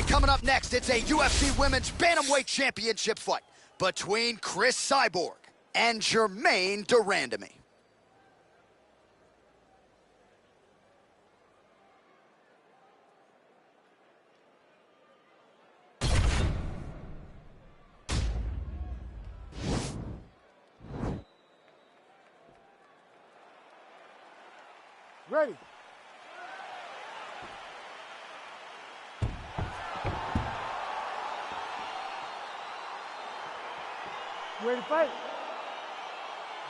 right, coming up next, it's a UFC Women's Bantamweight Championship fight between Chris Cyborg and Germaine de Randamie. Ready. Ready to fight?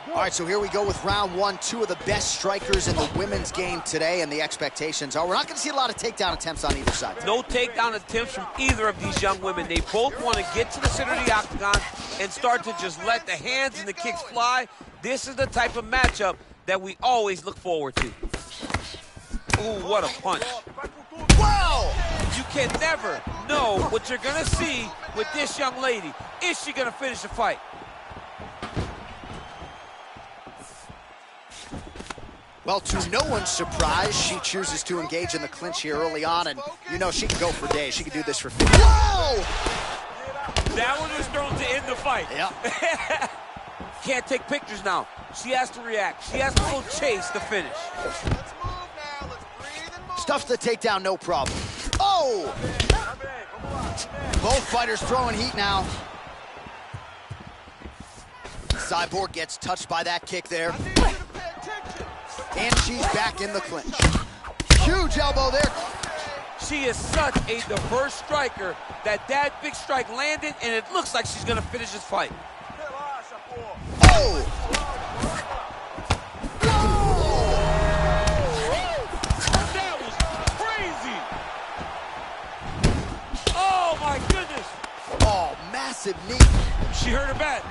All right, so here we go with round one. Two of the best strikers in the women's game today, and the expectations are we're not going to see a lot of takedown attempts on either side. No takedown attempts from either of these young women. They both want to get to the center of the octagon and start to just let the hands and the kicks fly. This is the type of matchup that we always look forward to. Ooh, what a punch. Wow! You can never know what you're going to see with this young lady. Is she going to finish the fight? Well, to no one's surprise, she chooses to engage in the clinch here early on, and you know she can go for days. She can do this for 50. Whoa! That one was thrown to end the fight. Yep. Can't take pictures now. She has to react. She has to go chase the finish. Stuffs the takedown, no problem. Oh! Both fighters throwing heat now. Cyborg gets touched by that kick there. And she's back in the clinch. Huge elbow there. She is such a diverse striker that big strike landed, and it looks like she's gonna finish this fight. Oh! That was crazy! Oh my goodness! Oh, massive knee. She hurt her back.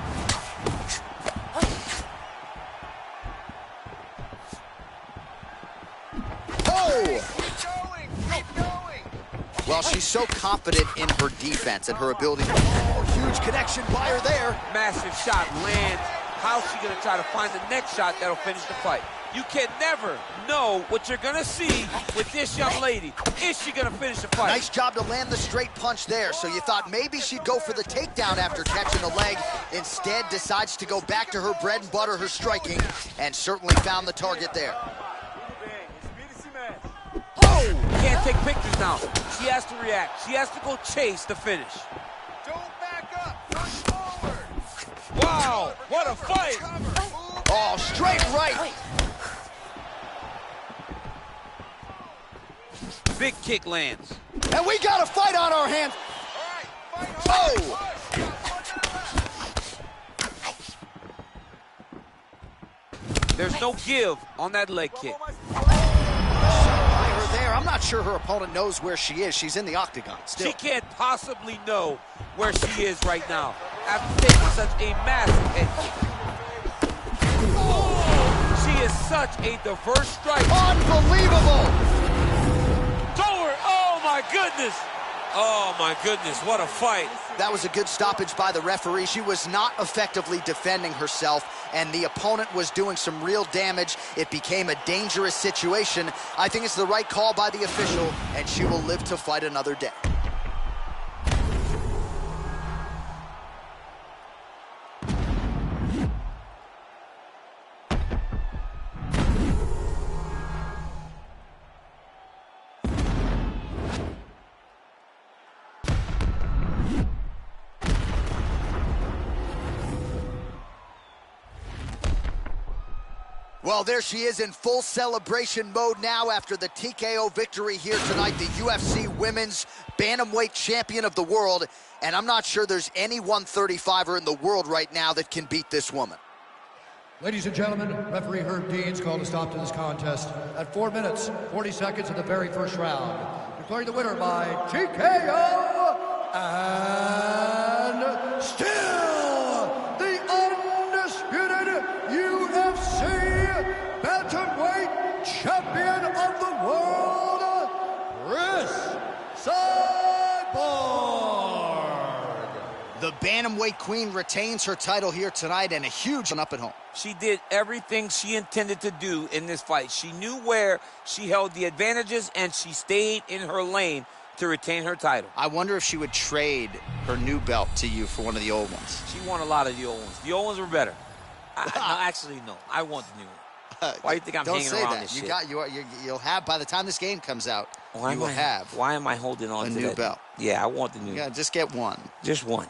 Well, she's so confident in her defense and her ability. Oh, huge connection by her there. Massive shot lands. How's she gonna try to find the next shot that'll finish the fight? You can never know what you're gonna see with this young lady. Is she gonna finish the fight? Nice job to land the straight punch there. So you thought maybe she'd go for the takedown after catching the leg. Instead, decides to go back to her bread and butter, her striking, and certainly found the target there. Oh! Can't take pictures now. She has to react. She has to go chase the finish. Don't back up. Push forward. Wow! What a fight! Oh, straight right. Big kick lands. And we got a fight on our hands. Oh! There's no give on that leg kick. I'm not sure her opponent knows where she is. She's in the octagon still. She can't possibly know where she is right now after taking such a massive head kick. Oh, she is such a diverse striker. Unbelievable! Forward! Oh my goodness! Oh my goodness, what a fight. That was a good stoppage by the referee. She was not effectively defending herself, and the opponent was doing some real damage. It became a dangerous situation. I think it's the right call by the official, and she will live to fight another day. Well, there she is in full celebration mode now after the TKO victory here tonight, the UFC Women's Bantamweight Champion of the world. And I'm not sure there's any 135er in the world right now that can beat this woman. Ladies and gentlemen, referee Herb Deans called a stop to this contest at 4 minutes, 40 seconds of the very first round. Declaring the winner by TKO and still the undisputed UFC Bantamweight Champion of the world, Chris Cyborg. The Bantamweight Queen retains her title here tonight, and a huge one up at home. She did everything she intended to do in this fight. She knew where she held the advantages, and she stayed in her lane to retain her title. I wonder if she would trade her new belt to you for one of the old ones. She won a lot of the old ones. The old ones were better. No, actually, no. I want the new one. Why do you think I'm hanging around this shit? You'll have, by the time this game comes out, Why am I holding on to a new belt? Yeah, I want the new one. Yeah, just get one. Just one.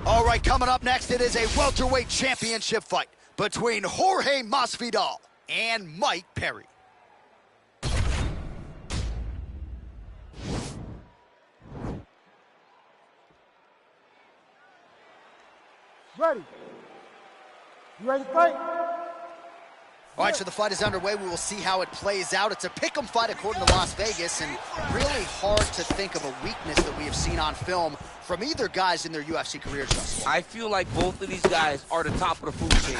All right, coming up next, it is a welterweight championship fight between Jorge Masvidal and Mike Perry. Ready. You ready to fight? All right, so the fight is underway. We will see how it plays out. It's a pick'em fight according to Las Vegas, and really hard to think of a weakness that we have seen on film from either guys in their UFC careers thus far. I feel like both of these guys are the top of the food chain.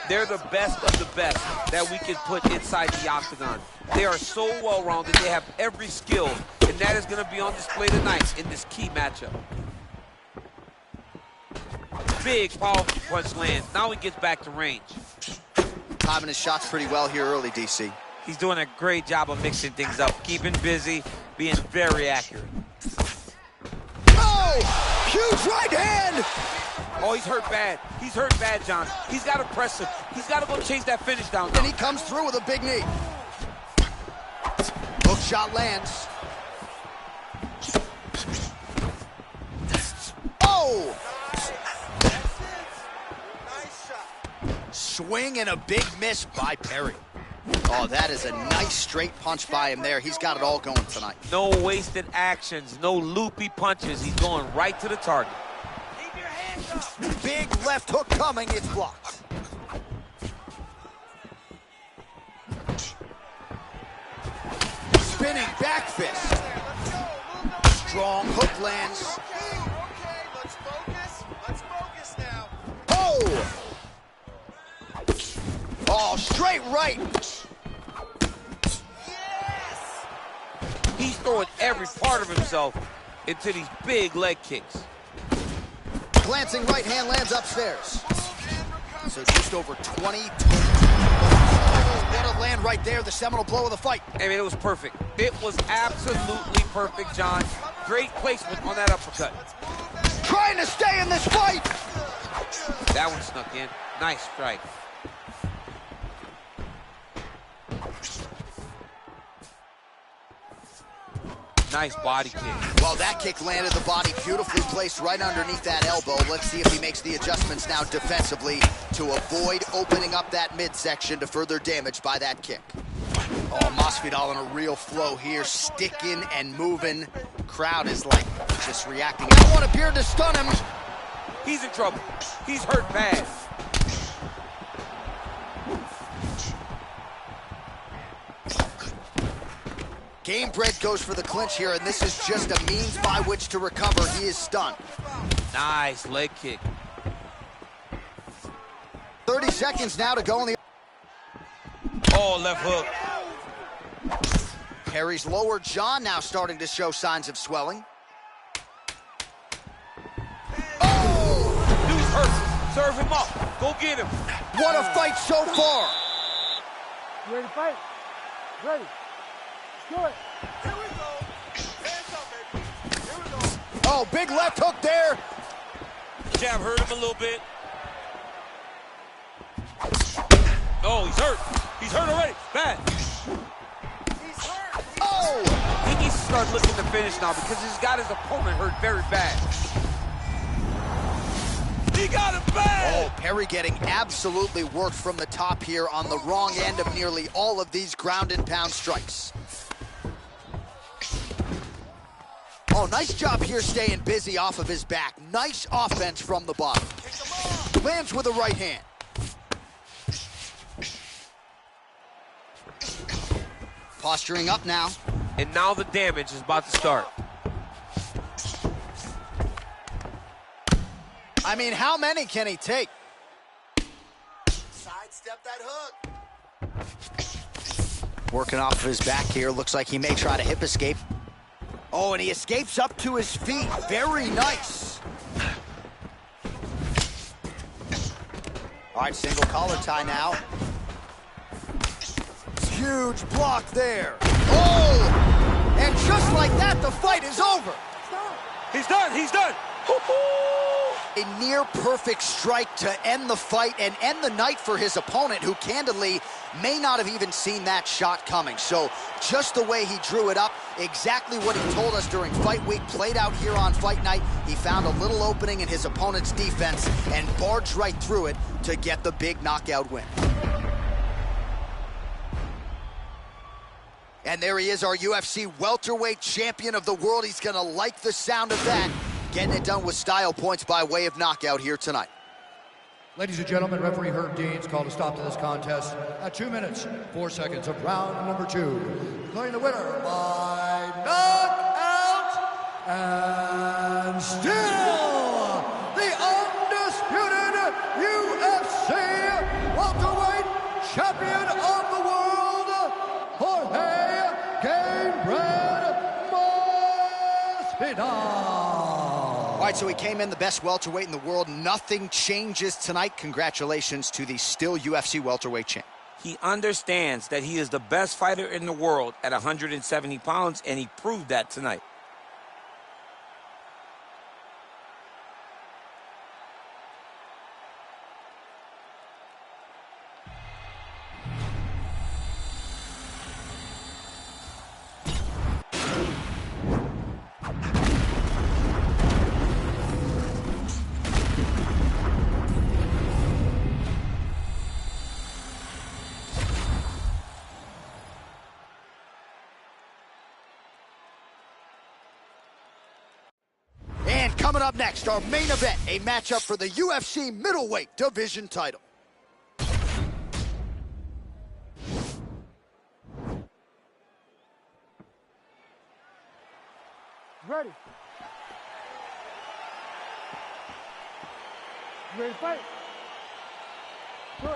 They're the best of the best that we can put inside the octagon. They are so well-rounded. They have every skill, and that is going to be on display tonight in this key matchup. Big, powerful punch lands. Now he gets back to range. Timing his shots pretty well here early, DC. He's doing a great job of mixing things up, keeping busy, being very accurate. Oh! Huge right hand! Oh, he's hurt bad. He's hurt bad, John. He's got to press him. He's got to go chase that finish down. And he comes through with a big knee. Hook shot lands. Oh! Swing and a big miss by Perry. Oh, that is a nice straight punch by him there. He's got it all going tonight. No wasted actions, no loopy punches. He's going right to the target. Keep your hands up. Big left hook coming, it's blocked. Spinning back fist. Strong hook lands. Okay, let's focus now. Oh! Oh, straight right. Yes! He's throwing every part of himself into these big leg kicks. Glancing right hand lands upstairs. So just over 20 total. What a land right there, the seminal blow of the fight. I mean, it was perfect. It was absolutely perfect, John. Great placement on that uppercut. Trying to stay in this fight. That one snuck in. Nice strike. Nice body kick. Well, that kick landed the body beautifully placed right underneath that elbow. Let's see if he makes the adjustments now defensively to avoid opening up that midsection to further damage by that kick. Oh, Masvidal in a real flow here, sticking and moving. Crowd is like just reacting. That one appeared to stun him. He's in trouble. He's hurt bad. Gamebred goes for the clinch here, and this is just a means by which to recover. He is stunned. Nice leg kick. 30 seconds now to go in the... Oh, left hook. Perry's lower jaw now starting to show signs of swelling. Oh! Dude's hurt. Serve him up. Go get him. What a fight so far. You ready to fight? Ready. Let's do it. Here we go. Hands up, baby. Here we go. Oh, big left hook there. Jab hurt him a little bit. Oh, he's hurt. He's hurt already. Bad. He's hurt. Oh! He needs to start looking to finish now because he's got his opponent hurt very bad. He got him bad! Oh, Perry getting absolutely worked from the top here on the wrong end of nearly all of these ground and pound strikes. Oh, nice job here staying busy off of his back. Nice offense from the bottom. Lands with a right hand. Posturing up now. And now the damage is about to start. I mean, how many can he take? Sidestep that hook. Working off of his back here. Looks like he may try to hip escape. Oh, and he escapes up to his feet. Very nice. All right, single collar tie now. Huge block there. Oh! And just like that, the fight is over. He's done. He's done. A near-perfect strike to end the fight and end the night for his opponent, who candidly may not have even seen that shot coming. So just the way he drew it up, exactly what he told us during fight week, played out here on fight night. He found a little opening in his opponent's defense and barged right through it to get the big knockout win. And there he is, our UFC welterweight champion of the world. He's gonna like the sound of that. Getting it done with style points by way of knockout here tonight. Ladies and gentlemen, referee Herb Dean's called a stop to this contest at 2 minutes, 4 seconds of round number 2. Declaring the winner by knockout and still the undisputed UFC welterweight champion of the world, Jorge Gamebred Masvidal. All right, so he came in the best welterweight in the world. Nothing changes tonight. Congratulations to the still UFC welterweight champ. He understands that he is the best fighter in the world at 170 pounds, and he proved that tonight. Coming up next, our main event, a matchup for the UFC middleweight division title. Ready. You ready to fight?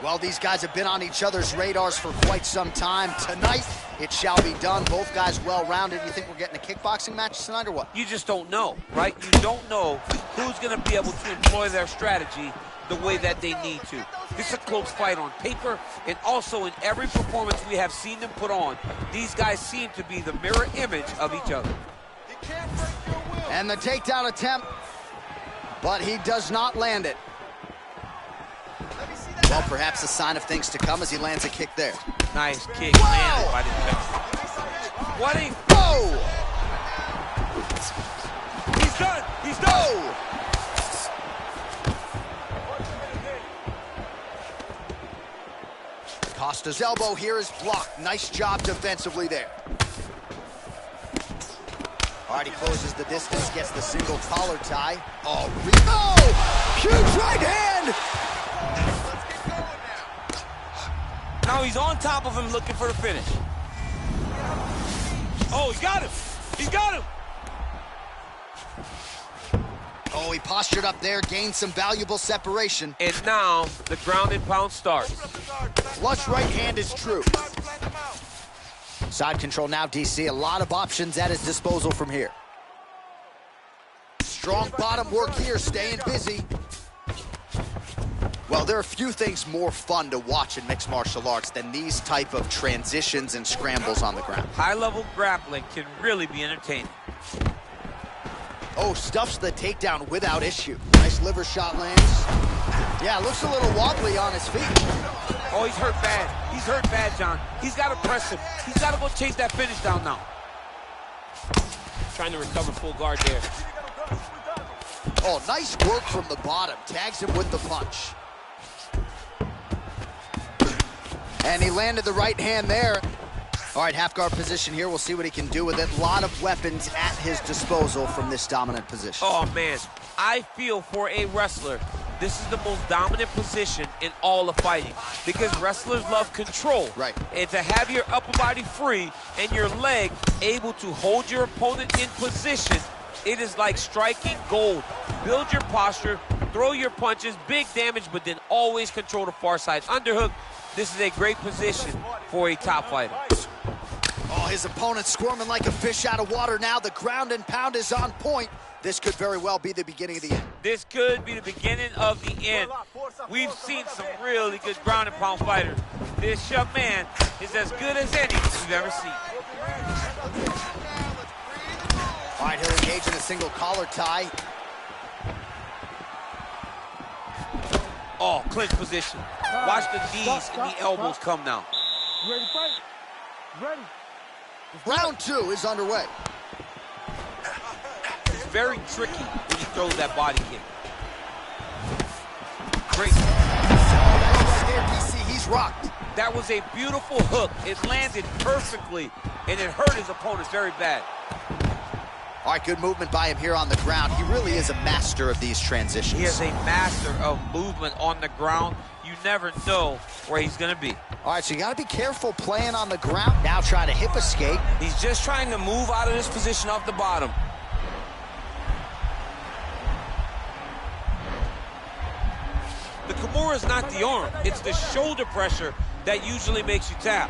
Well, these guys have been on each other's radars for quite some time. Tonight, it shall be done. Both guys well-rounded. You think we're getting a kickboxing match tonight or what? You just don't know, right? You don't know who's going to be able to employ their strategy the way that they need to. This is a close fight on paper, and also in every performance we have seen them put on, these guys seem to be the mirror image of each other. And the takedown attempt, but he does not land it. Well, perhaps a sign of things to come as he lands a kick there. Nice kick landed by the chest. What a... Whoa! He's done! He's done! Costa's elbow here is blocked. Nice job defensively there. All right, he closes the distance, gets the single collar tie. Oh, huge right hand! Now he's on top of him looking for the finish. Oh, he got him! He's got him! Oh, he postured up there, gained some valuable separation. And now the ground and pound starts. Flush right hand is true. Side control now, DC. A lot of options at his disposal from here. Strong bottom work here, staying busy. Well, there are few things more fun to watch in mixed martial arts than these type of transitions and scrambles on the ground. High-level grappling can really be entertaining. Oh, stuffs the takedown without issue. Nice liver shot lands. Yeah, looks a little wobbly on his feet. Oh, he's hurt bad. He's hurt bad, John. He's got to press him. He's got to go chase that finish down now. Trying to recover full guard there. Oh, nice work from the bottom. Tags him with the punch. And he landed the right hand there. All right, half guard position here. We'll see what he can do with it. A lot of weapons at his disposal from this dominant position. Oh, man. I feel for a wrestler, this is the most dominant position in all of fighting because wrestlers love control. Right. And to have your upper body free and your leg able to hold your opponent in position, it is like striking gold. Build your posture, Throw your punches, big damage, but then always control the far side. Underhook, this is a great position for a top fighter. Oh, his opponent's squirming like a fish out of water now. The ground and pound is on point. This could very well be the beginning of the end. This could be the beginning of the end. We've seen some really good ground and pound fighters. This young man is as good as any we've ever seen. All right, he'll engage in a single collar tie. Oh, clinch position. Watch the knees and the elbows come now. You ready to fight? Ready. Round 2 is underway. It's very tricky when he throws that body kick. Great. Right there, DC, he's rocked. That was a beautiful hook. It landed perfectly, and it hurt his opponents very bad. All right, good movement by him here on the ground. He really is a master of these transitions. He is a master of movement on the ground. You never know where he's going to be. All right, so you got to be careful playing on the ground. Now trying to hip escape. He's just trying to move out of this position off the bottom. The Kimura is not the arm. It's the shoulder pressure that usually makes you tap.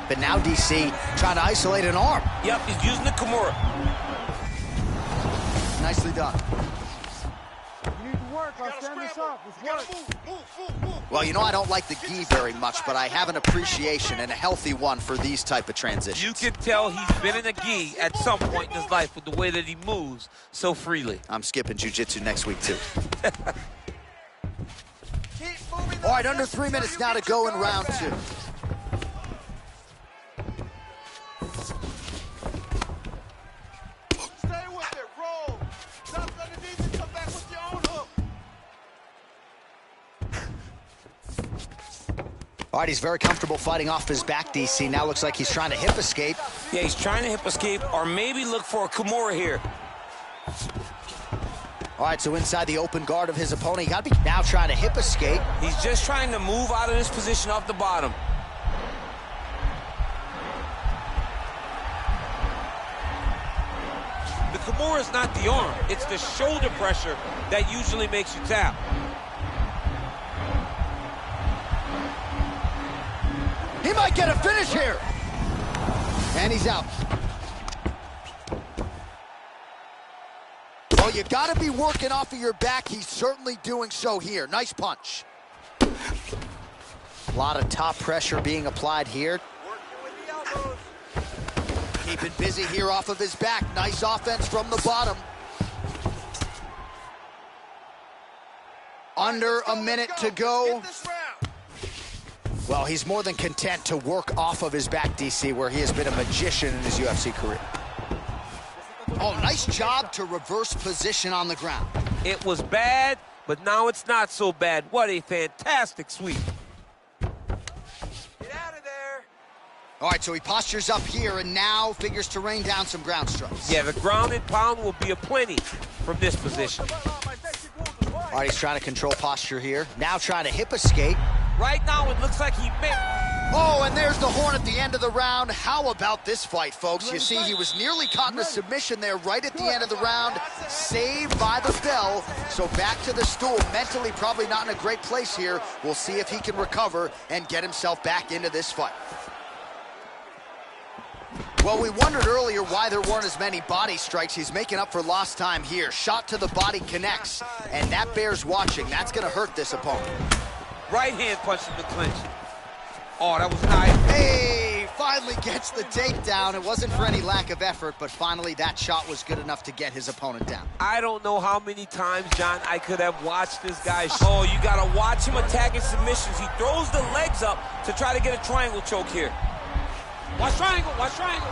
But now DC trying to isolate an arm. Yep, he's using the Kimura. Nicely done. You need to work. I'll stand this up. Let's work. Well, you know I don't like the gi very much, but I have an appreciation and a healthy one for these type of transitions. You can tell he's been in a gi at some point in his life with the way that he moves so freely. I'm skipping jiu-jitsu next week, too. All right, under 3 minutes now to go in round 2. All right, he's very comfortable fighting off his back, DC. Now looks like he's trying to hip escape. Yeah, he's trying to hip escape or maybe look for a Kimura here. All right, so inside the open guard of his opponent, he got to be now trying to hip escape. He's just trying to move out of this position off the bottom. The Kimura is not the arm. It's the shoulder pressure that usually makes you tap. He might get a finish here. And he's out. Well, you got to be working off of your back. He's certainly doing so here. Nice punch. A lot of top pressure being applied here. Keeping busy here off of his back. Nice offense from the bottom. Under a minute to go. Well, he's more than content to work off of his back, DC, where he has been a magician in his UFC career. Oh, nice job to reverse position on the ground. It was bad, but now it's not so bad. What a fantastic sweep. Get out of there. All right, so he postures up here and now figures to rain down some ground strikes. Yeah, the ground and pound will be aplenty from this position. All right, he's trying to control posture here. Now trying to hip escape. Right now, it looks like he may... Oh, and there's the horn at the end of the round. How about this fight, folks? You see, he was nearly caught in a submission there right at the end of the round. Saved by the bell. So back to the stool. Mentally probably not in a great place here. We'll see if he can recover and get himself back into this fight. Well, we wondered earlier why there weren't as many body strikes. He's making up for lost time here. Shot to the body connects, and that bears watching. That's going to hurt this opponent. Right hand punch in the clinch. Oh, that was nice. Hey, finally gets the takedown. It wasn't for any lack of effort, but finally that shot was good enough to get his opponent down. I don't know how many times, John, I could have watched this guy. Oh, you got to watch him attacking submissions. He throws the legs up to try to get a triangle choke here. Watch triangle, watch triangle.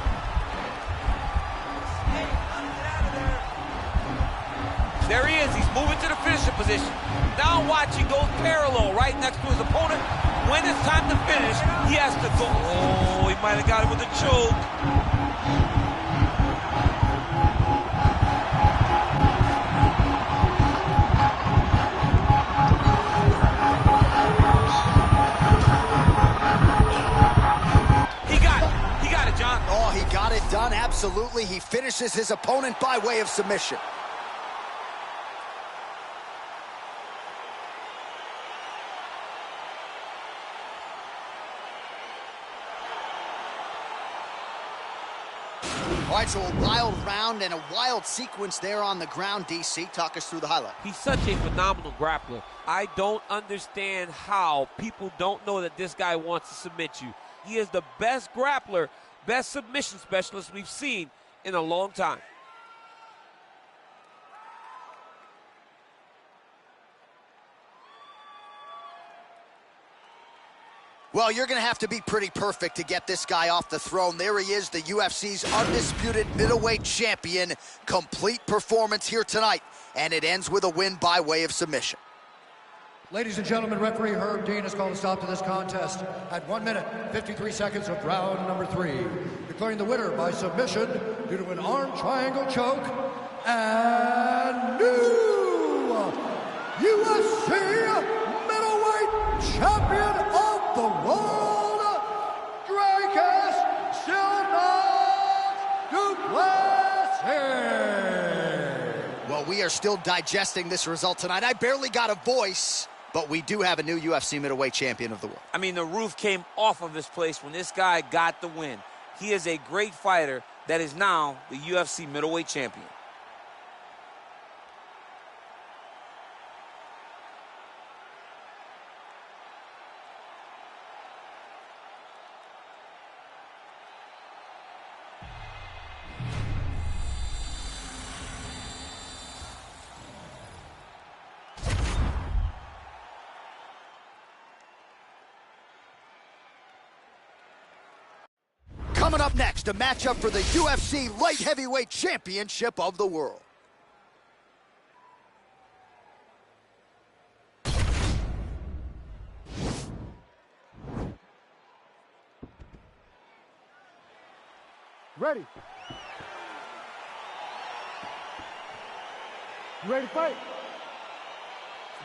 There he is, he's moving to the finishing position. Now watch, he goes parallel right next to his opponent. When it's time to finish, he has to go. Oh, he might have got him with a choke. Absolutely, he finishes his opponent by way of submission. All right, so a wild round and a wild sequence there on the ground, DC. Talk us through the highlight. He's such a phenomenal grappler. I don't understand how people don't know that this guy wants to submit you. He is the best grappler, best submission specialist we've seen in a long time. Well, you're going to have to be pretty perfect to get this guy off the throne. There he is, the UFC's undisputed middleweight champion. Complete performance here tonight, and it ends with a win by way of submission. Ladies and gentlemen, referee Herb Dean has called a stop to this contest at 1 minute, 53 seconds of round number 3. Declaring the winner by submission due to an arm triangle choke, and new UFC middleweight champion of the world, Dracus Duplessis. Well, we are still digesting this result tonight. I barely got a voice, but we do have a new UFC middleweight champion of the world. I mean, the roof came off of this place when this guy got the win. He is a great fighter that is now the UFC middleweight champion. Coming up next, a matchup for the UFC Light Heavyweight Championship of the world. Ready. You ready to fight?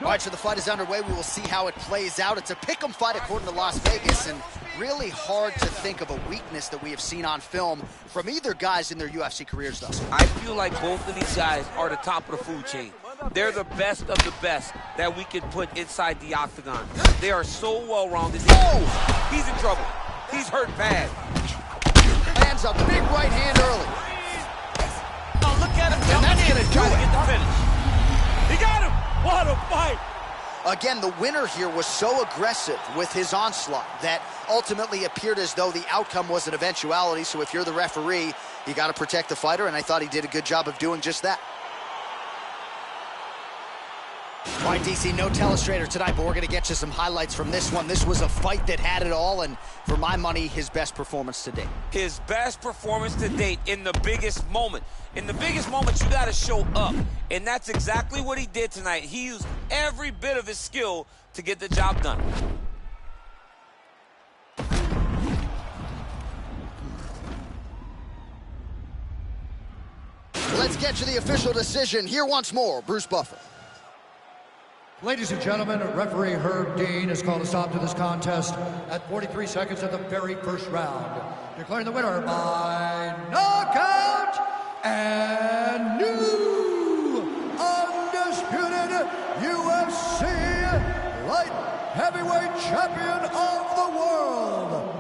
All right, so the fight is underway. We will see how it plays out. It's a pick'em fight according to Las Vegas, and really hard to think of a weakness that we have seen on film from either guys in their UFC careers thus far. I feel like both of these guys are the top of the food chain. They're the best of the best that we could put inside the octagon. They are so well-rounded. Oh, he's in trouble. He's hurt bad. Lands a big right hand early. Oh, look at him jumping in and trying to get the finish. He got him. What a fight. Again, the winner here was so aggressive with his onslaught that ultimately appeared as though the outcome was an eventuality. So if you're the referee, you got to protect the fighter, and I thought he did a good job of doing just that. All right, DC, no telestrator tonight, but we're going to get you some highlights from this one. This was a fight that had it all, and for my money, his best performance to date. His best performance to date in the biggest moment. In the biggest moments, you got to show up, and that's exactly what he did tonight. He used every bit of his skill to get the job done. Let's get you the official decision. Here once more, Bruce Buffer. Ladies and gentlemen, referee Herb Dean has called a stop to this contest at 43 seconds of the very first round. Declaring the winner by knockout and new undisputed UFC light heavyweight champion of the world,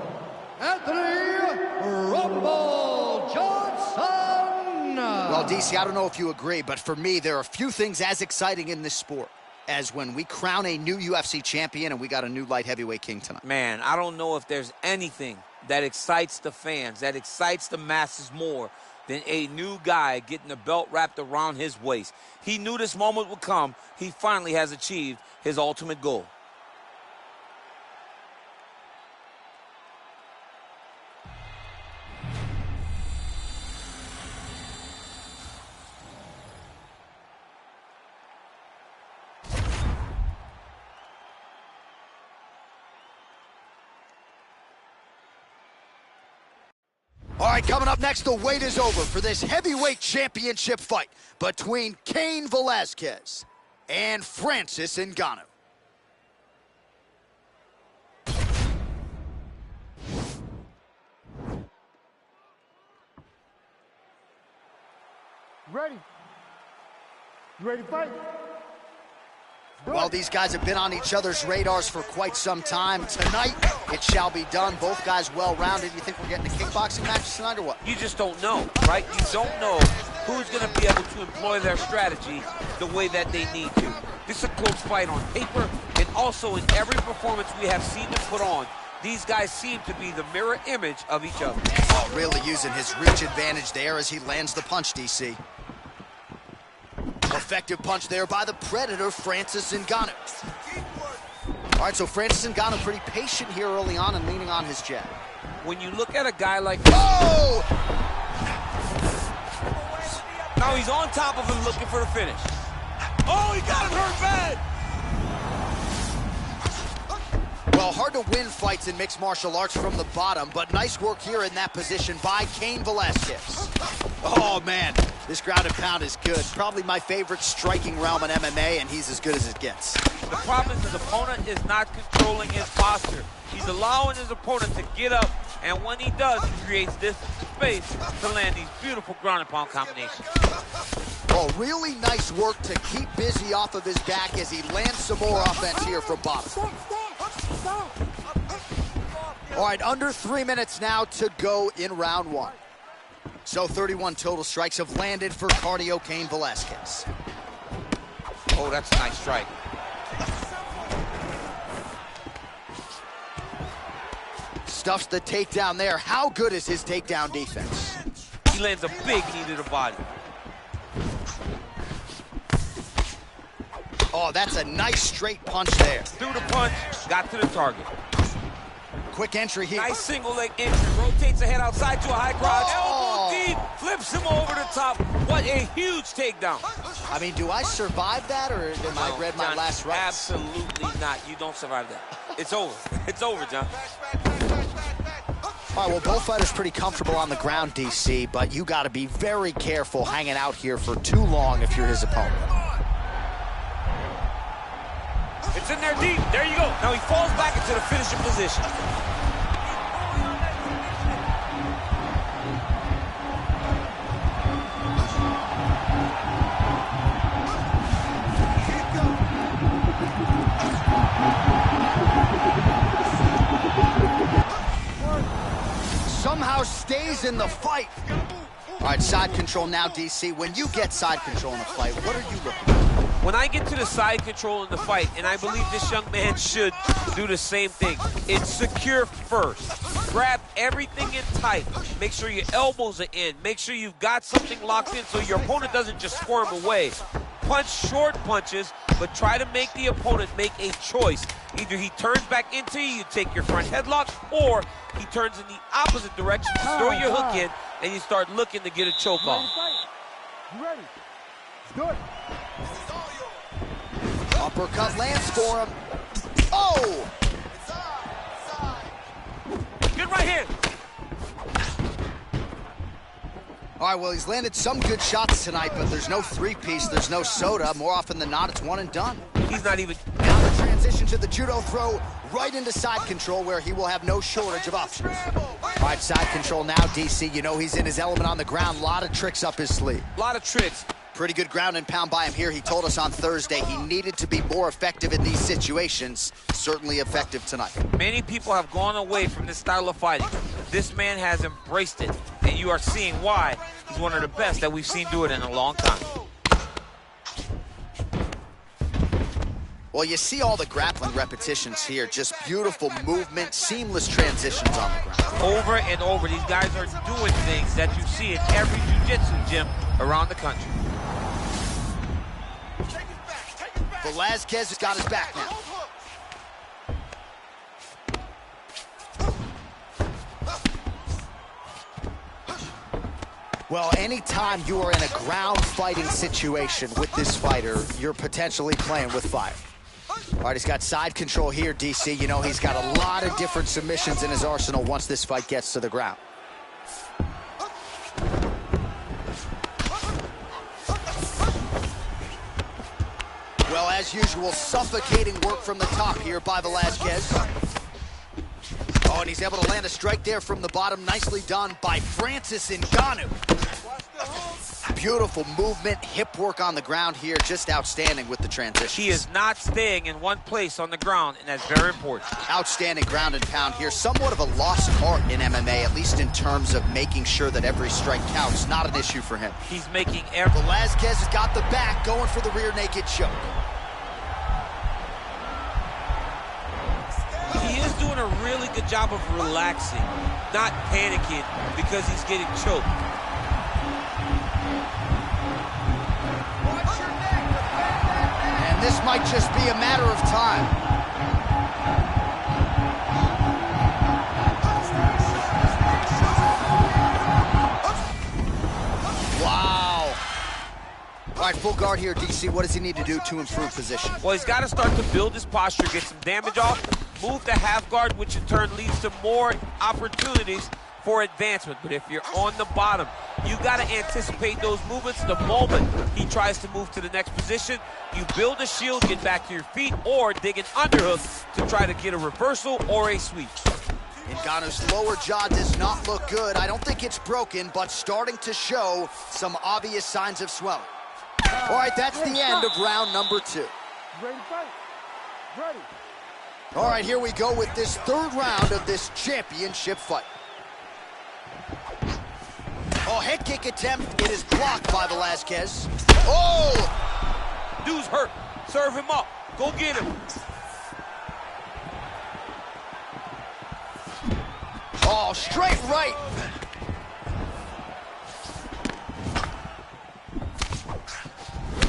Anthony Rumble Johnson. Well, DC, I don't know if you agree, but for me, there are few things as exciting in this sport as when we crown a new UFC champion and we got a new light heavyweight king tonight. Man, I don't know if there's anything that excites the fans, that excites the masses more than a new guy getting the belt wrapped around his waist. He knew this moment would come. He finally has achieved his ultimate goal. All right, coming up next, the wait is over for this heavyweight championship fight between Cain Velasquez and Francis Ngannou. Ready? You ready to fight? Well, these guys have been on each other's radars for quite some time. Tonight, it shall be done. Both guys well-rounded. You think we're getting a kickboxing match tonight or what? You just don't know, right? You don't know who's going to be able to employ their strategy the way that they need to. This is a close fight on paper, and also in every performance we have seen them put on, these guys seem to be the mirror image of each other. Oh, really using his reach advantage there as he lands the punch, DC. Effective punch there by the Predator, Francis Ngannou. All right, so Francis Ngannou pretty patient here early on and leaning on his jab. When you look at a guy like... Oh! Now he's on top of him looking for the finish. Oh, he got him hurt bad! Well, hard to win fights in mixed martial arts from the bottom, but nice work here in that position by Cain Velasquez. Oh, man, this ground and pound is good. Probably my favorite striking realm in MMA, and he's as good as it gets. The problem is his opponent is not controlling his posture. He's allowing his opponent to get up, and when he does, he creates this space to land these beautiful ground and pound combinations. Oh, really nice work to keep busy off of his back as he lands some more offense here from bottom. All right, under 3 minutes now to go in round one. So 31 total strikes have landed for Cardio Cain Velasquez. Oh, that's a nice strike. Stuffs the takedown there. How good is his takedown defense? He lands a big knee to the body. Oh, that's a nice straight punch there. Threw the punch, got to the target. Quick entry here. Nice single leg entry, rotates the head outside to a high crotch. Oh. Elbow deep, flips him over the top. What a huge takedown. I mean, do I survive that, or am I read my John, last rights? Absolutely not. You don't survive that. It's over. It's over, John. All right, well, both fighters pretty comfortable on the ground, DC, but you got to be very careful hanging out here for too long if you're his opponent. It's in there deep. There you go. Now he falls back into the finishing position. Somehow stays in the fight. All right, side control now, DC. When you get side control in a fight, what are you looking for? When I get to the side control in the fight, and I believe this young man should do the same thing, it's secure first. Grab everything in tight. Make sure your elbows are in. Make sure you've got something locked in so your opponent doesn't just squirm away. Punch short punches, but try to make the opponent make a choice. Either he turns back into you, you take your front headlock, or he turns in the opposite direction, you throw your hook in, and you start looking to get a choke off. You ready? Let's do it. Uppercut lands for him. Oh! Good right hand. All right, well, he's landed some good shots tonight, but there's no three-piece, there's no soda. More often than not, it's one and done. He's not even... Now the transition to the judo throw right into side control where he will have no shortage of options. All right, side control now, DC. You know he's in his element on the ground. A lot of tricks up his sleeve. A lot of tricks. Pretty good ground and pound by him here. He told us on Thursday he needed to be more effective in these situations. Certainly effective tonight. Many people have gone away from this style of fighting. This man has embraced it, and you are seeing why he's one of the best that we've seen do it in a long time. Well, you see all the grappling repetitions here. Just beautiful movement, seamless transitions on the ground. Over and over, these guys are doing things that you see in every jiu-jitsu gym around the country. Velasquez has got his back now. Well, anytime you are in a ground fighting situation with this fighter, you're potentially playing with fire. All right, he's got side control here, DC. You know, he's got a lot of different submissions in his arsenal once this fight gets to the ground. Well, as usual, suffocating work from the top here by Velasquez. Oh, and he's able to land a strike there from the bottom. Nicely done by Francis Ngannou. Beautiful movement, hip work on the ground here, just outstanding with the transitions. He is not staying in one place on the ground, and that's very important. Outstanding ground and pound here. Somewhat of a lost art in MMA, at least in terms of making sure that every strike counts. Not an issue for him. He's making every... Velasquez has got the back, going for the rear naked choke. He is doing a really good job of relaxing, not panicking because he's getting choked. This might just be a matter of time. Wow. All right, full guard here, DC. What does he need to do to improve position? Well, he's got to start to build his posture, get some damage off, move to half guard, which in turn leads to more opportunities for advancement. But if you're on the bottom, you got to anticipate those movements. The moment he tries to move to the next position, you build a shield, get back to your feet, or dig an underhook to try to get a reversal or a sweep. Ngannou's lower jaw does not look good. I don't think it's broken, but starting to show some obvious signs of swelling. All right, that's the end of round number 2. Ready to fight? Ready. All right, here we go with this third round of this championship fight. Oh, head kick attempt. It is blocked by Velasquez. Oh! Dude's hurt. Serve him up. Go get him. Oh, straight right.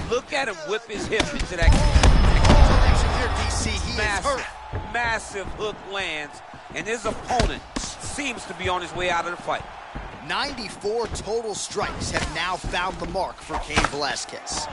Look at him whip his hip into that. Here, DC, he is hurt. Massive hook lands, and his opponent seems to be on his way out of the fight. 94 total strikes have now found the mark for Cain Velasquez.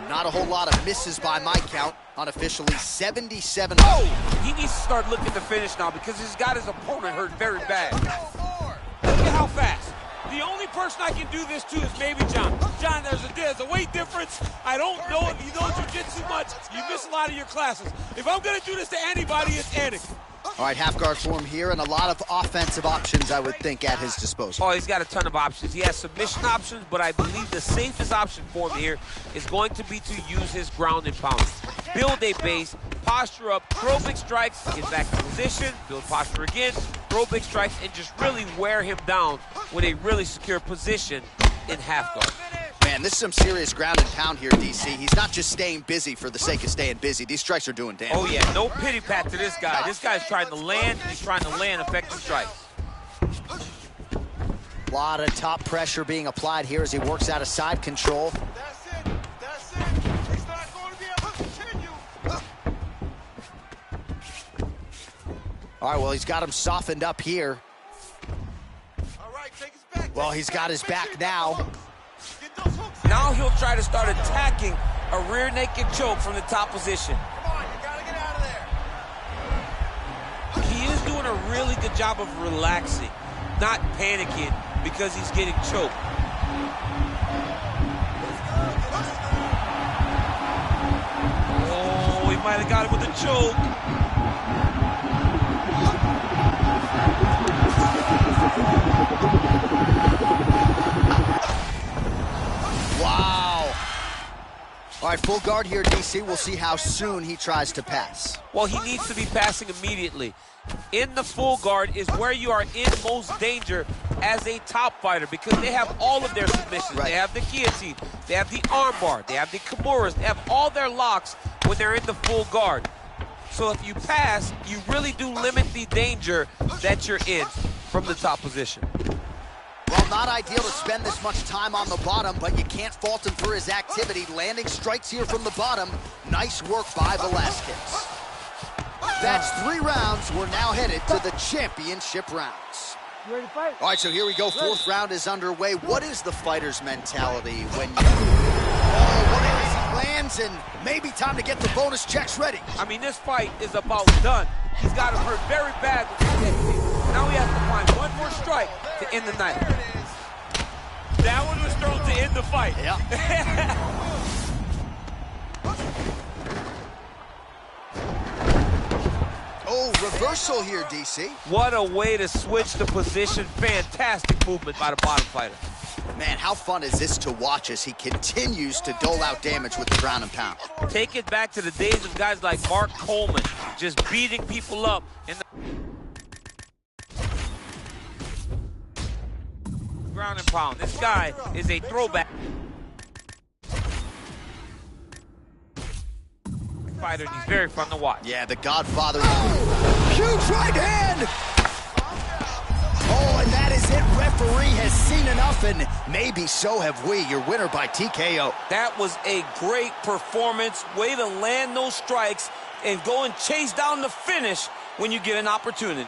Not a whole lot of misses by my count. Unofficially 77. Oh! He needs to start looking to finish now because he's got his opponent hurt very bad. Look at how fast. The only person I can do this to is maybe John. John, there's a weight difference. I don't know if you know jiu-jitsu much. You miss a lot of your classes. If I'm going to do this to anybody, it's Anakin. All right, half guard form here, and a lot of offensive options, I would think, at his disposal. Oh, he's got a ton of options. He has submission options, but I believe the safest option for him here is going to be to use his ground and pound. Build a base, posture up, throw big strikes, get back in position, build posture again, throw big strikes, and just really wear him down with a really secure position in half guard. Man, this is some serious ground and pound here, DC. He's not just staying busy for the sake of staying busy. These strikes are doing damage. Oh, yeah, no pity pat to this guy. This guy's trying to land, and he's trying to land effective strikes. A lot of top pressure being applied here as he works out of side control. That's it. That's it. He's not going to be able to continue. All right, well, he's got him softened up here. All right, take his back. Well, he's got his back now. Now he'll try to start attacking a rear naked choke from the top position. Come on, you gotta get out of there. He is doing a really good job of relaxing, not panicking because he's getting choked. Oh, he might have got it with a choke. Wow. All right, full guard here, DC. We'll see how soon he tries to pass. Well, he needs to be passing immediately. In the full guard is where you are in most danger as a top fighter because they have all of their submissions. Right. They have the guillotine, they have the armbar, they have the kimuras, they have all their locks when they're in the full guard. So if you pass, you really do limit the danger that you're in from the top position. Well, not ideal to spend this much time on the bottom, but you can't fault him for his activity. Landing strikes here from the bottom. Nice work by Velasquez. That's 3 rounds. We're now headed to the championship rounds. You ready to fight? All right, so here we go. 4th round is underway. What is the fighter's mentality when you... Oh, what he lands, and maybe time to get the bonus checks ready. I mean, this fight is about done. He's got him hurt very bad with his technique. Now he has to find one more strike to end the night. That one was thrown to end the fight. Yeah. Oh, reversal here, DC. What a way to switch the position. Fantastic movement by the bottom fighter. Man, how fun is this to watch as he continues to dole out damage with the ground and pound? Take it back to the days of guys like Mark Coleman, just beating people up in the ground and pound. This guy is a throwback fighter, and he's very fun to watch. Yeah, the Godfather. Huge right hand! Oh, and that is it. Referee has seen enough, and maybe so have we. Your winner by TKO. That was a great performance. Way to land those strikes and go and chase down the finish when you get an opportunity.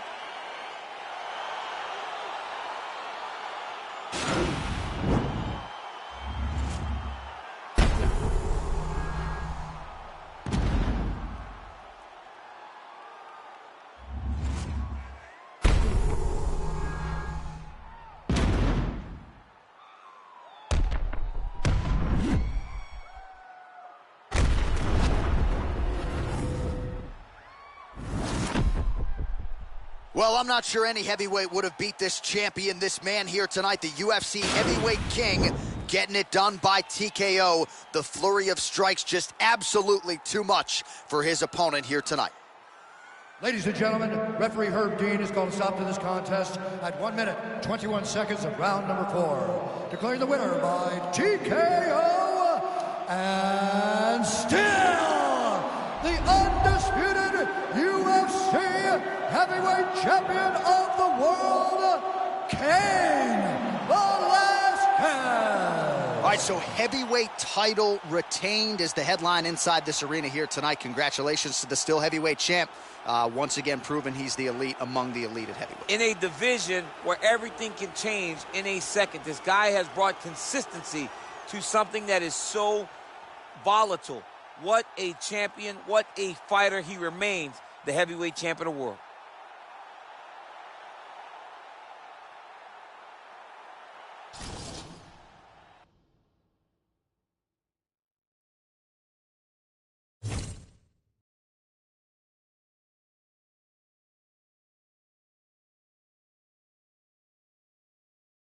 Well, I'm not sure any heavyweight would have beat this champion, this man here tonight, the UFC heavyweight king, getting it done by TKO. The flurry of strikes just absolutely too much for his opponent here tonight. Ladies and gentlemen, referee Herb Dean has called a stop to this contest at 1 minute, 21 seconds of round number 4. Declaring the winner by TKO, and still the undisputed UFC heavyweight champion of the world, Cain Velasquez. All right, so heavyweight title retained is the headline inside this arena here tonight. Congratulations to the still heavyweight champ. Once again proven he's the elite among the elite at heavyweight. In a division where everything can change in a second, this guy has brought consistency to something that is so volatile. What a champion, what a fighter. He remains the heavyweight champion of the world.